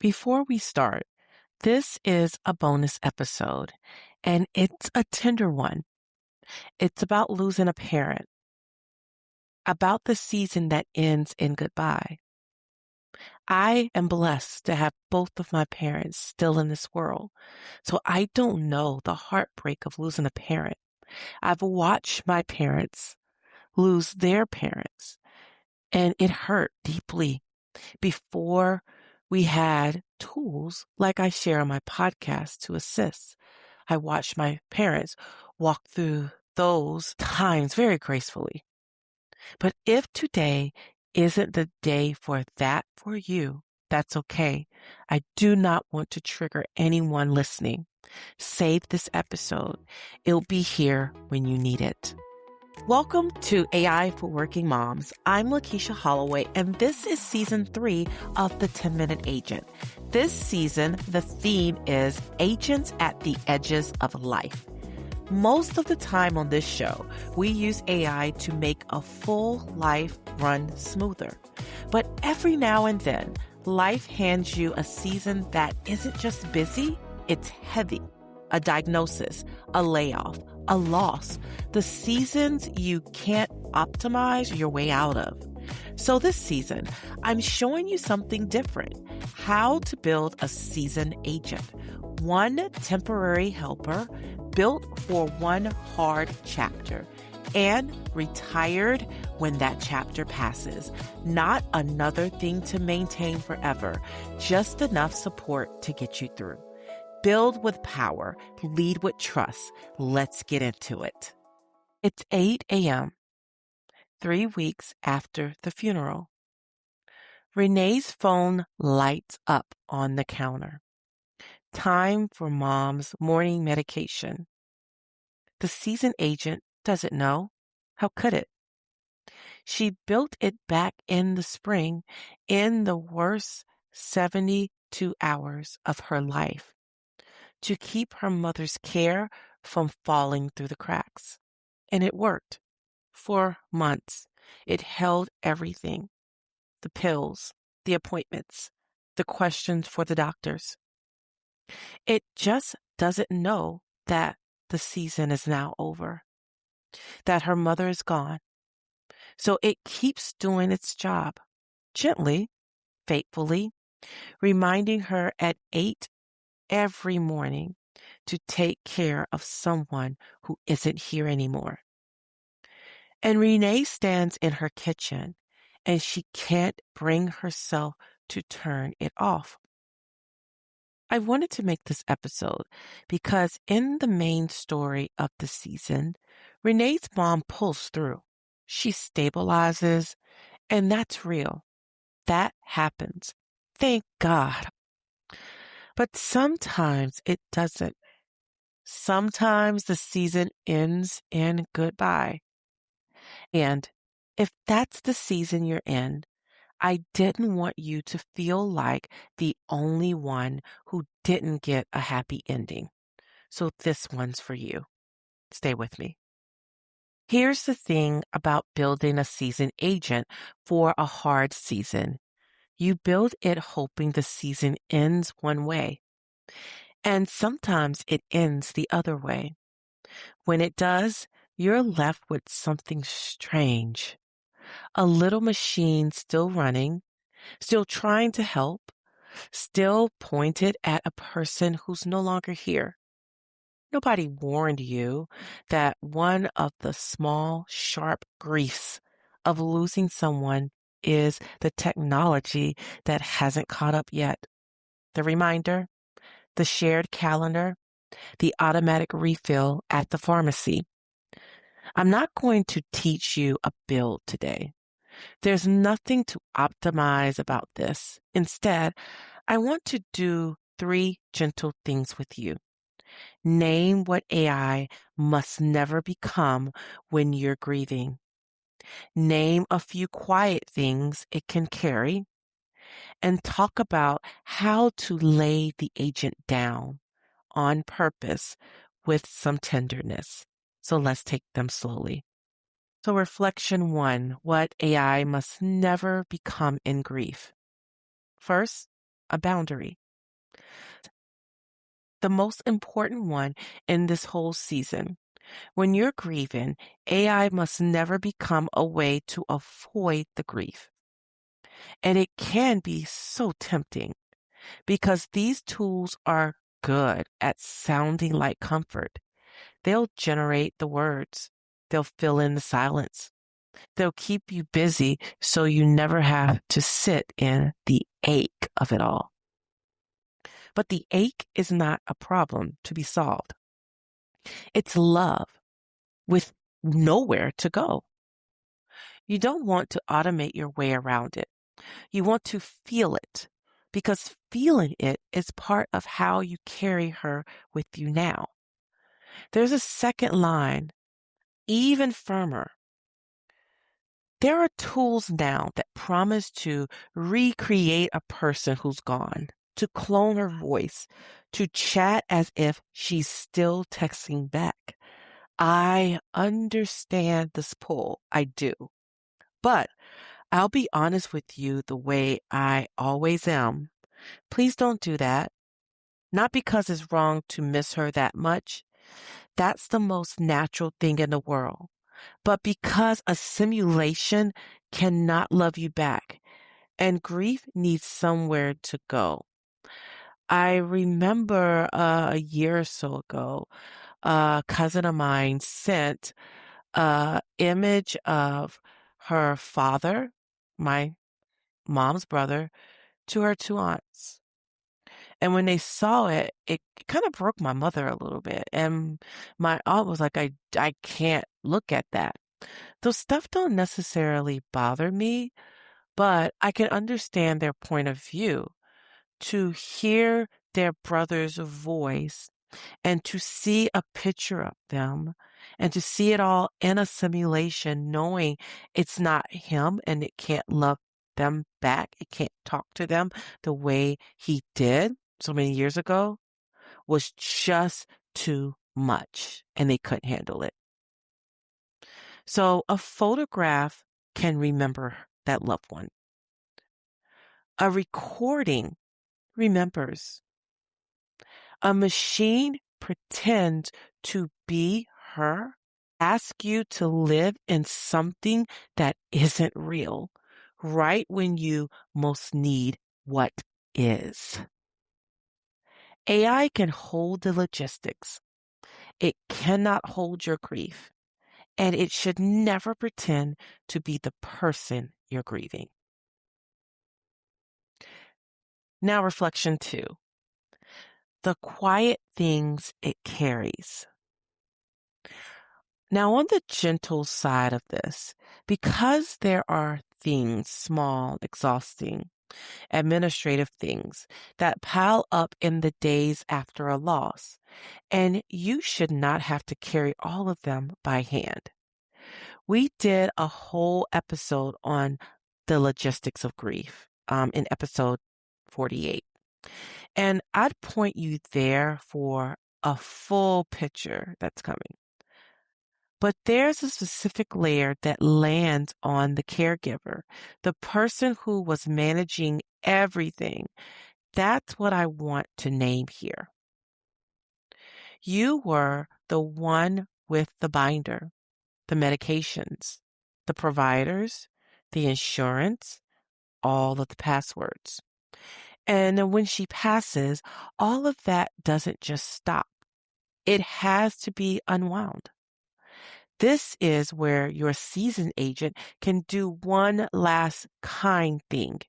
Before we start, this is a bonus episode, and it's a tender one. It's about losing a parent, about the season that ends in goodbye. I am blessed to have both of my parents still in this world, so I don't know the heartbreak of losing a parent. I've watched my parents lose their parents, and it hurt deeply. Before we had tools like I share on my podcast to assist, I watched my parents walk through those times very gracefully. But if today isn't the day for that for you, that's okay. I do not want to trigger anyone listening. Save this episode. It'll be here when you need it. Welcome to AI for Working Moms. I'm Lakeisha Holloway, and this is season 3 of the 10-Minute Agent. This season, the theme is agents at the edges of life. Most of the time on this show, we use AI to make a full life run smoother. But every now and then, life hands you a season that isn't just busy, it's heavy. A diagnosis, a layoff, a loss, the seasons you can't optimize your way out of. So this season, I'm showing you something different, how to build a seasoned agent. One temporary helper built for one hard chapter and retired when that chapter passes. Not another thing to maintain forever, just enough support to get you through. Build with power, lead with trust. Let's get into it. It's 8 a.m., 3 weeks after the funeral. Renee's phone lights up on the counter. Time for Mom's morning medication. The seasoned agent doesn't know. How could it? She built it back in the spring in the worst 72 hours of her life to keep her mother's care from falling through the cracks. And it worked. For months, it held everything. The pills, the appointments, the questions for the doctors. It just doesn't know that the season is now over, that her mother is gone. So it keeps doing its job, gently, faithfully, reminding her at 8 every morning to take care of someone who isn't here anymore. And Renee stands in her kitchen and she can't bring herself to turn it off. I wanted to make this episode because in the main story of the season, Renee's mom pulls through. She stabilizes, and that's real. That happens. Thank God. But sometimes it doesn't. Sometimes the season ends in goodbye. And if that's the season you're in, I didn't want you to feel like the only one who didn't get a happy ending. So this one's for you. Stay with me. Here's the thing about building a seasoned agent for a hard season. You build it hoping the season ends one way. And sometimes it ends the other way. When it does, you're left with something strange. A little machine still running, still trying to help, still pointed at a person who's no longer here. Nobody warned you that one of the small, sharp griefs of losing someone is the technology that hasn't caught up yet. The reminder, the shared calendar, the automatic refill at the pharmacy. I'm not going to teach you a build today. There's nothing to optimize about this. Instead, I want to do 3 gentle things with you. Name what AI must never become when you're grieving. Name a few quiet things it can carry. And talk about how to lay the agent down on purpose with some tenderness. So let's take them slowly. So reflection 1, what AI must never become in grief. First, a boundary. The most important one in this whole season. When you're grieving, AI must never become a way to avoid the grief. And it can be so tempting because these tools are good at sounding like comfort. They'll generate the words. They'll fill in the silence. They'll keep you busy so you never have to sit in the ache of it all. But the ache is not a problem to be solved. It's love with nowhere to go. You don't want to automate your way around it. You want to feel it because feeling it is part of how you carry her with you now. There's a second line, even firmer. There are tools now that promise to recreate a person who's gone, to clone her voice, to chat as if she's still texting back. I understand this pull. I do. But I'll be honest with you the way I always am. Please don't do that. Not because it's wrong to miss her that much. That's the most natural thing in the world. But because a simulation cannot love you back, and grief needs somewhere to go. I remember a year or so ago, a cousin of mine sent an image of her father, my mom's brother, to her two aunts. And when they saw it, it kind of broke my mother a little bit. And my aunt was like, I can't look at that. Those stuff don't necessarily bother me, but I can understand their point of view. To hear their brother's voice and to see a picture of them and to see it all in a simulation, knowing it's not him and it can't love them back, it can't talk to them the way he did so many years ago, was just too much and they couldn't handle it. So a photograph can remember that loved one. A recording remembers. A machine pretends to be her, ask you to live in something that isn't real, right when you most need what is. AI can hold the logistics. It cannot hold your grief, and it should never pretend to be the person you're grieving. Now, reflection 2. The quiet things it carries. Now, on the gentle side of this, because there are things, small, exhausting, administrative things, that pile up in the days after a loss, and you should not have to carry all of them by hand. We did a whole episode on the logistics of grief in episode 48. And I'd point you there for a full picture that's coming. But there's a specific layer that lands on the caregiver, the person who was managing everything. That's what I want to name here. You were the one with the binder, the medications, the providers, the insurance, all of the passwords. And when she passes, all of that doesn't just stop. It has to be unwound. This is where your seasoned agent can do one last kind thing.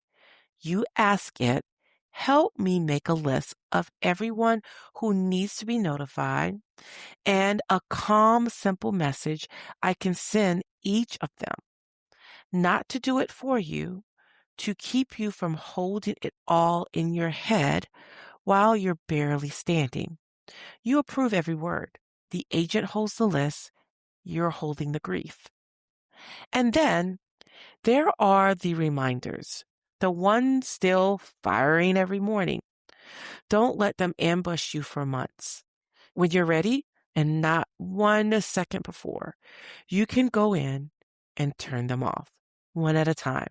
You ask it, help me make a list of everyone who needs to be notified and a calm, simple message I can send each of them. Not to do it for you, to keep you from holding it all in your head while you're barely standing. You approve every word. The agent holds the list. You're holding the grief. And then there are the reminders, the ones still firing every morning. Don't let them ambush you for months. When you're ready, and not 1 second before, you can go in and turn them off, one at a time.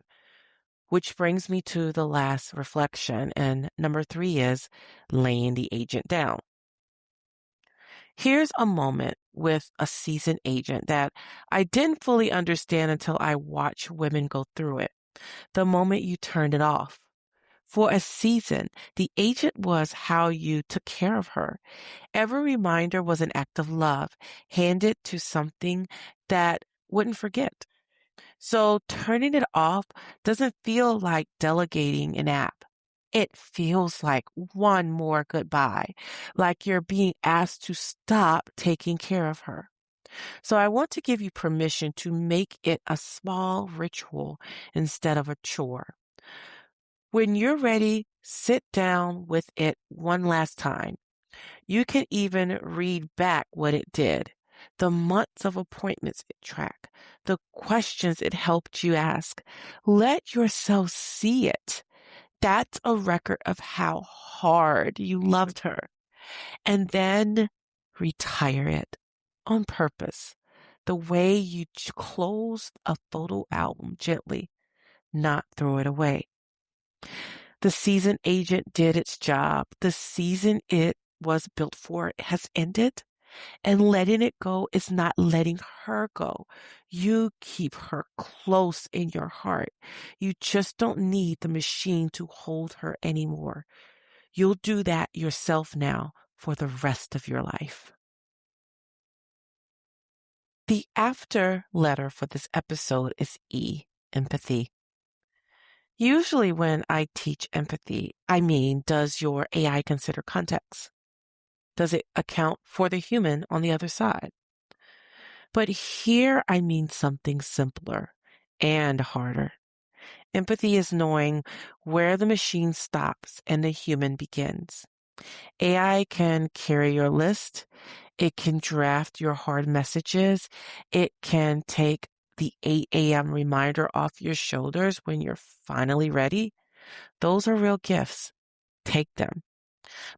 Which brings me to the last reflection. And number 3 is laying the agent down. Here's a moment with a seasoned agent that I didn't fully understand until I watched women go through it. The moment you turned it off. For a season, the agent was how you took care of her. Every reminder was an act of love, handed to something that wouldn't forget. So turning it off doesn't feel like delegating an app. It feels like one more goodbye, like you're being asked to stop taking care of her. So I want to give you permission to make it a small ritual instead of a chore. When you're ready, sit down with it one last time. You can even read back what it did, the months of appointments it tracked, the questions it helped you ask. Let yourself see it. That's a record of how hard you loved her. And then retire it on purpose, the way you close a photo album gently, not throw it away. The season agent did its job. The season it was built for has ended. And letting it go is not letting her go. You keep her close in your heart. You just don't need the machine to hold her anymore. You'll do that yourself now for the rest of your life. The after letter for this episode is E, empathy. Usually when I teach empathy, I mean, does your AI consider context? Does it account for the human on the other side? But here I mean something simpler and harder. Empathy is knowing where the machine stops and the human begins. AI can carry your list. It can draft your hard messages. It can take the 8 a.m. reminder off your shoulders when you're finally ready. Those are real gifts. Take them.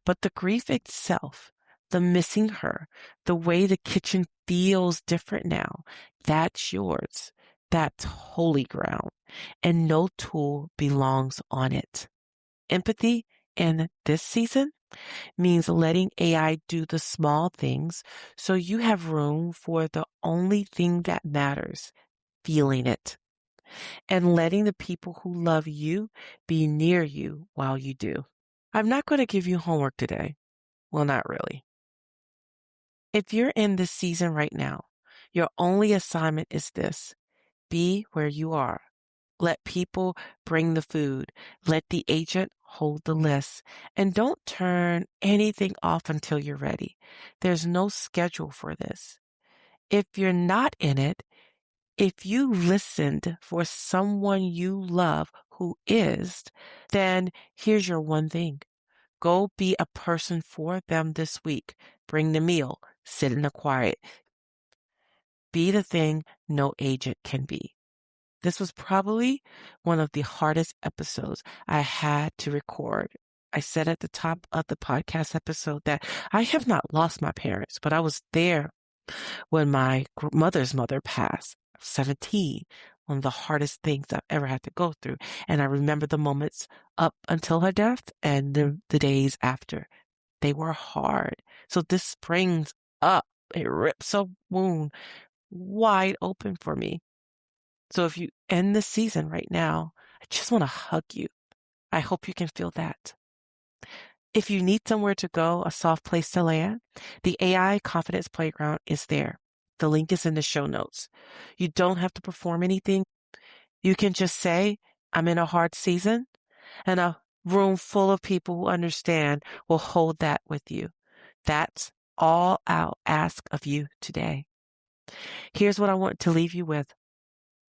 But the grief itself, the missing her, the way the kitchen feels different now, that's yours. That's holy ground, and no tool belongs on it. Empathy in this season means letting AI do the small things so you have room for the only thing that matters, feeling it, and letting the people who love you be near you while you do. I'm not going to give you homework today. Well, not really. If you're in this season right now, your only assignment is this: be where you are. Let people bring the food. Let the agent hold the list. And don't turn anything off until you're ready. There's no schedule for this. If you're not in it, if you listened for someone you love who is, then here's your one thing. Go be a person for them this week. Bring the meal. Sit in the quiet. Be the thing no agent can be. This was probably one of the hardest episodes I had to record. I said at the top of the podcast episode that I have not lost my parents, but I was there when my mother's mother passed. I was 17, one of the hardest things I've ever had to go through. And I remember the moments up until her death and the days after. They were hard. So this springs up. It rips a wound wide open for me. So if you end the season right now, I just want to hug you. I hope you can feel that. If you need somewhere to go, a soft place to land, the AI Confidence Playground is there. The link is in the show notes. You don't have to perform anything. You can just say, I'm in a hard season, and a room full of people who understand will hold that with you. That's all I'll ask of you today. Here's what I want to leave you with.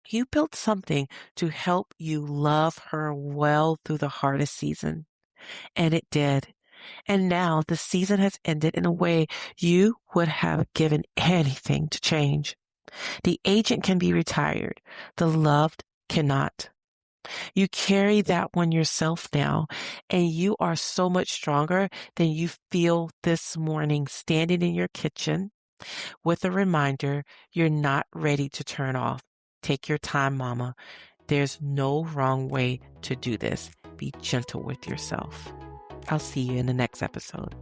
You built something to help you love her well through the hardest season. And it did. And now the season has ended in a way you would have given anything to change. The agent can be retired. The loved cannot. You carry that one yourself now, and you are so much stronger than you feel this morning standing in your kitchen with a reminder you're not ready to turn off. Take your time, Mama. There's no wrong way to do this. Be gentle with yourself. I'll see you in the next episode.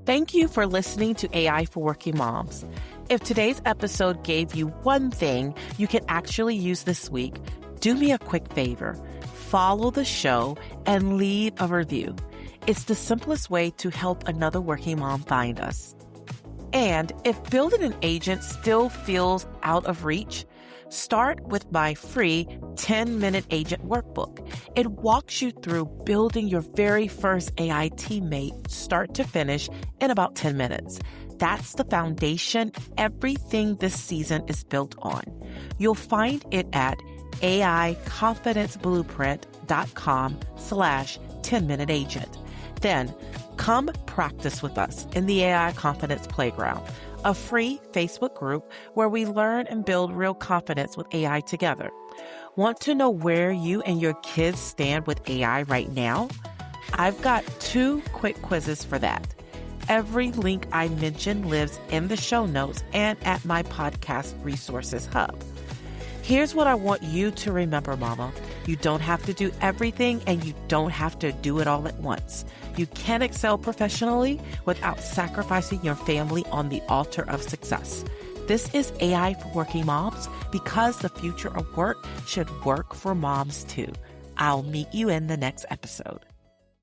Thank you for listening to AI for Working Moms. If today's episode gave you one thing you can actually use this week, do me a quick favor. Follow the show and leave a review. It's the simplest way to help another working mom find us. And if building an agent still feels out of reach, start with my free 10-minute agent workbook. It walks you through building your very first AI teammate start to finish in about 10 minutes. That's the foundation everything this season is built on. You'll find it at aiconfidenceblueprint.com/10-minute agent. Then come practice with us in the AI Confidence Playground, a free Facebook group where we learn and build real confidence with AI together. Want to know where you and your kids stand with AI right now? I've got 2 quick quizzes for that. Every link I mention lives in the show notes and at my podcast resources hub. Here's what I want you to remember, Mama. You don't have to do everything and you don't have to do it all at once. You can excel professionally without sacrificing your family on the altar of success. This is AI for Working Moms because the future of work should work for moms too. I'll meet you in the next episode.